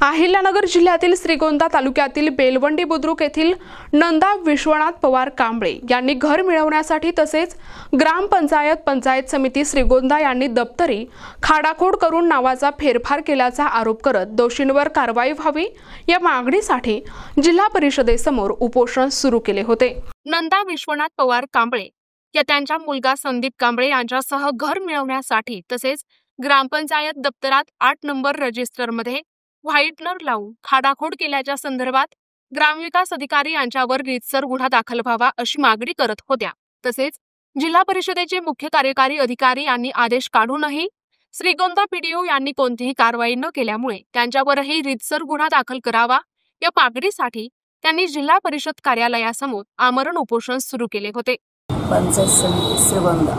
अहिल्यानगर जिल्ह्यातील श्रीगोंदा तालुक्यातील बेलवंडी बुद्रुक येथील नंदा विश्वनाथ पवार कांबळे यांनी घर मिळवण्यासाठी तसेच ग्रामपंचायत पंचायत समिती श्रीगोंदा यांनी दप्तरी खाडाखोड करून नावाचा फेरफार केल्याचा आरोप करत दोषींवर कारवाई व्हावी या मागणीसाठी जिल्हा परिषदेसमोर उपोषण सुरू केले होते। नंदा विश्वनाथ पवार कांबळे या त्यांच्या मुलगा संदीप कांबळे यांच्यासह घर मिळवण्यासाठी तसेच ग्रामपंचायत दप्तरात 8 नंबर रजिस्टरमध्ये व्हाईटनर लावून खाडाखोड केल्याच्या संदर्भात ग्रामविकास अधिकारी यांच्यावर रीतसर गुन्हा दाखल व्हावा अशी मागणी करत होत्या। तसेच जिल्हा परिषदेचे मुख्य कार्यकारी अधिकारी यांनी आदेश काढूनही श्रीगोंदा पीडीओ यांनी कोणतीही कारवाई न केल्यामुळे त्यांच्यावरही रीतसर गुन्हा दाखल करावा या मागणीसाठी त्यांनी जिल्हा परिषद कार्यालयासमोर आमरण उपोषण सुरू केले होते। पंचायत समिती श्रीगोंदा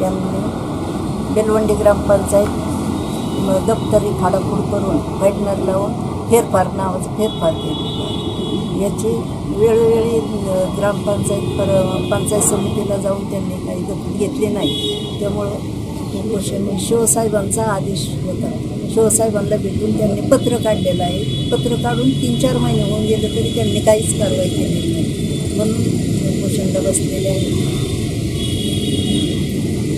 यांनी बेलवंडी ग्रामपंचायत दप्तरी खाडाखोड करून व्हाईटनर लावून फेरफार नावाचं फेरफार केले। याची वेळोवेळी ग्रामपंचायत पंचायत समितीला जाऊन त्यांनी काही दखल घेतली नाही। त्यामुळं उपोषण शिवसाहेबांचा आदेश होता। शिवसाहेबांना भेटून त्यांनी पत्र काढलेलं आहे। पत्र काढून 3-4 महिने होऊन गेले तरी त्यांनी काहीच कारवाई केली नाही, म्हणून उपोषणला बसलेले आहे।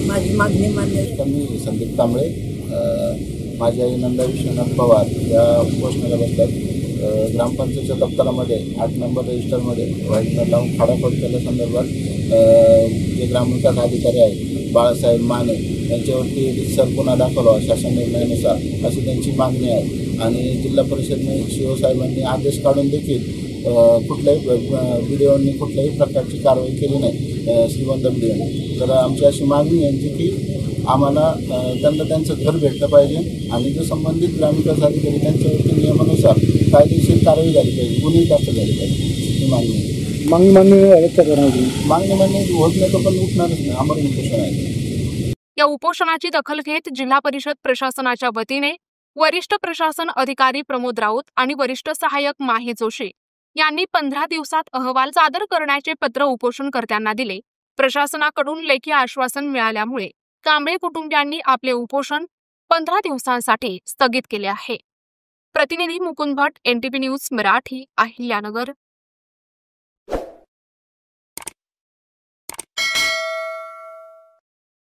माझी मागणी मान्य। मी संदीप कांबळे, माझी आई नंदा विश्वनाथ पवार या उपोषणाला बसतात। ग्रामपंचायतच्या दप्तरामध्ये 8 नंबर रजिस्टरमध्ये व्हाईटनर लावून खाडाखोड केल्यासंदर्भात जे ग्रामविकास अधिकारी आहेत बाळासाहेब माने यांच्यावरती रीतसर गुन्हा दाखल व्हावा शासन निर्णयानुसार अशी त्यांची मागणी आहे। आणि जिल्हा परिषदेने शिवसाहेबांनी आदेश काढून देखील कुठल्याही बीडीओनी कुठल्याही प्रकारची कारवाई केली नाही श्रीगोंदा बीडीओने। तर आमची अशी मागणी आहे की आम्हाला त्यांचं घर भेटलं पाहिजे आणि जो संबंधित ग्रामविकास अधिकारी त्यांच्यावरती नियमानुसार कायदेशीर कारवाई झाली पाहिजे, गुन्हे दाखल झाले पाहिजे ही मागणी मान्य होत नाही तो पण उठणारच नाही, आमरण उपोषण आहे। या उपोषणाची दखल घेत जिल्हा परिषद प्रशासनाच्या वतीने वरिष्ठ प्रशासन अधिकारी प्रमोद राऊत आणि वरिष्ठ सहाय्यक माही जोशी यांनी 15 दिवसात अहवाल सादर करण्याचे पत्र उपोषणकर्त्यांना दिले। प्रशासनाकडून लेखी आश्वासन मिळाल्यामुळे कांबळे कुटुंबियांनी आपले उपोषण 15 दिवसांसाठी स्थगित केले आहे। प्रतिनिधी मुकुंद भट, NTP न्यूज मराठी, अहिल्यानगर।